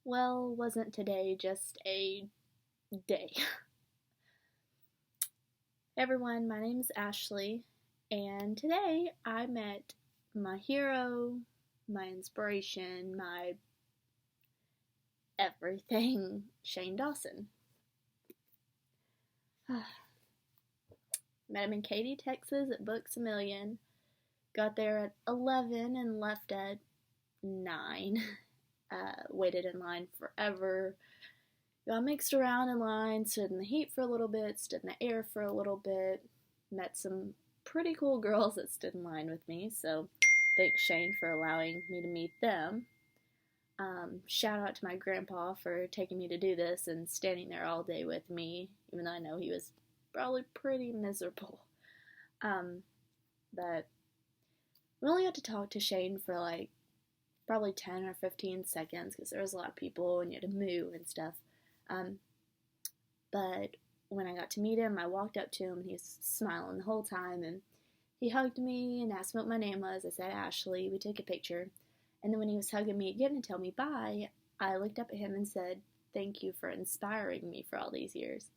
Well, wasn't today just a day? Hey everyone, my name's Ashley, and today I met my hero, my inspiration, my everything, Shane Dawson. Met him in Katy, Texas at Books A Million. Got there at 11 and left at 9. Waited in line forever. Got mixed around in line, stood in the heat for a little bit, stood in the air for a little bit, met some pretty cool girls that stood in line with me, so thanks Shane for allowing me to meet them. Shout out to my grandpa for taking me to do this and standing there all day with me, even though I know he was probably pretty miserable. But we only got to talk to Shane for like probably 10 or 15 seconds because there was a lot of people and you had to move and stuff. But when I got to meet him, I walked up to him and he was smiling the whole time, and he hugged me and asked me what my name was. I said Ashley. We took a picture, and then when he was hugging me again to tell me bye, I looked up at him and said, "Thank you for inspiring me for all these years."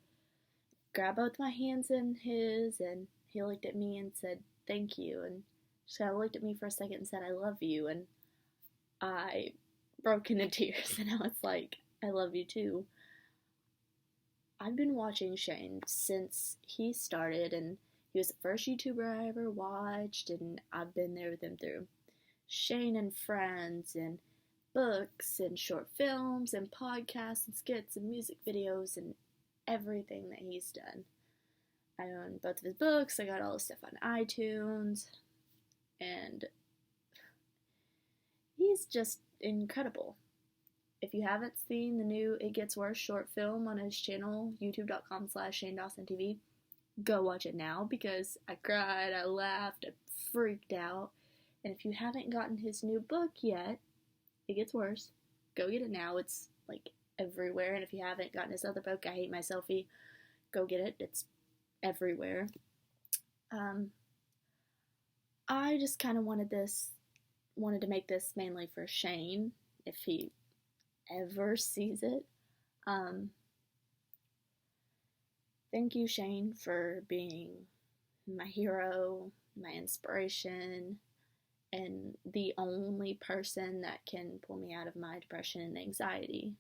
Grabbed both my hands in his, and he looked at me and said, "Thank you," and just kind of looked at me for a second and said, "I love you," and I broke into tears, and I was like, "I love you too." I've been watching Shane since he started, and he was the first YouTuber I ever watched, and I've been there with him through Shane and Friends, and books, and short films, and podcasts, and skits, and music videos, and everything that he's done. I own both of his books, I got all his stuff on iTunes, and he's just incredible. If you haven't seen the new It Gets Worse short film on his channel, youtube.com/ShaneDawsonTV, go watch it now because I cried, I laughed, I freaked out. And if you haven't gotten his new book yet, It Gets Worse, go get it now. It's like everywhere. And if you haven't gotten his other book, I Hate My Selfie, go get it. It's everywhere. I just kind of wanted to make this mainly for Shane, if he ever sees it. Thank you, Shane, for being my hero, my inspiration, and the only person that can pull me out of my depression and anxiety.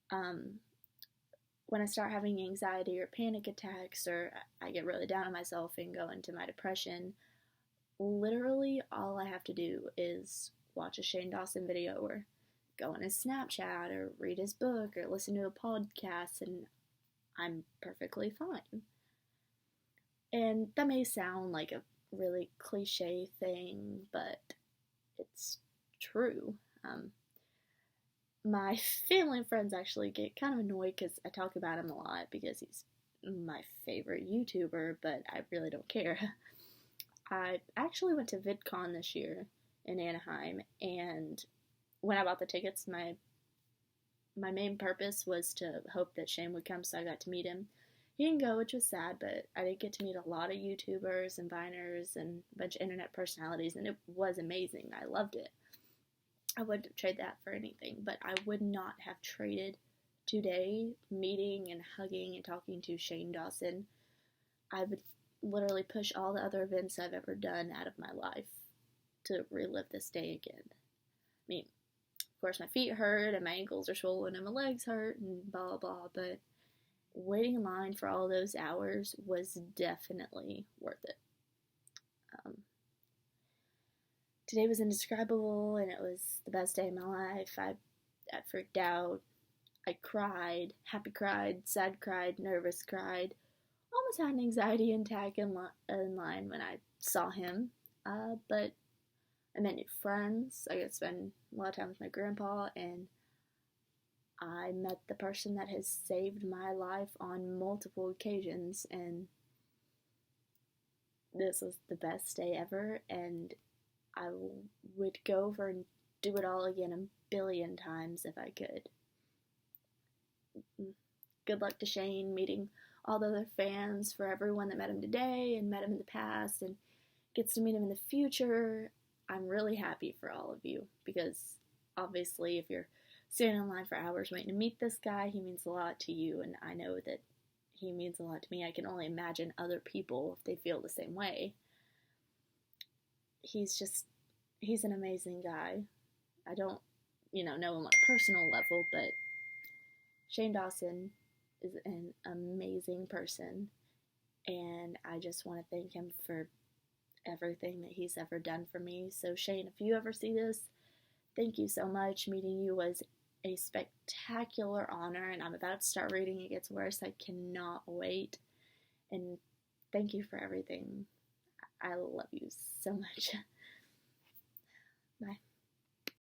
When I start having anxiety or panic attacks, or I get really down on myself and go into my depression, literally all I have to do is watch a Shane Dawson video or go on his Snapchat or read his book or listen to a podcast, and I'm perfectly fine. And that may sound like a really cliche thing, but it's true. My family and friends actually get kind of annoyed because I talk about him a lot because he's my favorite YouTuber, but I really don't care. I actually went to VidCon this year in Anaheim, and when I bought the tickets, my main purpose was to hope that Shane would come, so I got to meet him. He didn't go, which was sad, but I did get to meet a lot of YouTubers and Viners and a bunch of internet personalities, and it was amazing. I loved it. I wouldn't trade that for anything, but I would not have traded today meeting and hugging and talking to Shane Dawson. I would literally push all the other events I've ever done out of my life to relive this day again. I mean, of course, my feet hurt, and my ankles are swollen, and my legs hurt, and blah, blah, but waiting in line for all those hours was definitely worth it. Today was indescribable, and it was the best day of my life. I freaked out. I cried, happy cried, sad cried, nervous cried. Almost had an anxiety attack in line when I saw him, but I met new friends. I got to spend a lot of time with my grandpa, and I met the person that has saved my life on multiple occasions, and this was the best day ever, and I would go over and do it all again a billion times if I could. Good luck to Shane meeting all the other fans, for everyone that met him today and met him in the past and gets to meet him in the future. I'm really happy for all of you because obviously if you're standing in line for hours waiting to meet this guy. He means a lot to you, and I know that he means a lot to me. I can only imagine other people if they feel the same way. He's an amazing guy. I don't, know him on a personal level, but Shane Dawson is an amazing person, and I just want to thank him for everything that he's ever done for me. So Shane, if you ever see this, thank you so much. Meeting you was a spectacular honor, and I'm about to start reading It Gets Worse. I cannot wait. And thank you for everything. I love you so much. Bye.